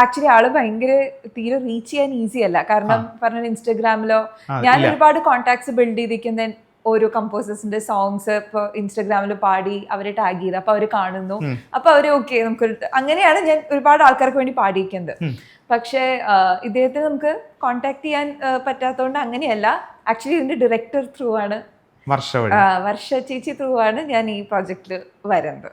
Actually ആള് ഭയങ്കര തീരെ റീച്ച് ചെയ്യാൻ ഈസി അല്ല. കാരണം പറഞ്ഞ ഇൻസ്റ്റഗ്രാമിലോ ഞാൻ ഒരുപാട് കോൺടാക്ട്സ് ബിൽഡ് ചെയ്തിരിക്കുന്ന ഓരോ കമ്പോസേഴ്സിന്റെ സോങ്സ് ഇപ്പൊ ഇൻസ്റ്റഗ്രാമിൽ പാടി അവരെ ടാഗ് ചെയ്ത് അപ്പൊ അവര് കാണുന്നു. അപ്പൊ അവര് ഓക്കെ നമുക്ക് അങ്ങനെയാണ് ഞാൻ ഒരുപാട് ആൾക്കാർക്ക് വേണ്ടി പാടിയിരിക്കുന്നത്. പക്ഷേ ഇദ്ദേഹത്തെ നമുക്ക് കോണ്ടാക്ട് ചെയ്യാൻ പറ്റാത്തതുകൊണ്ട് അങ്ങനെയല്ല. ആക്ച്വലി ഇതിന്റെ ഡയറക്ടർ ത്രൂ ആണ്, വർഷ ചേച്ചി ത്രൂ ആണ് ഞാൻ ഈ പ്രോജക്റ്റിൽ വരുന്നത്.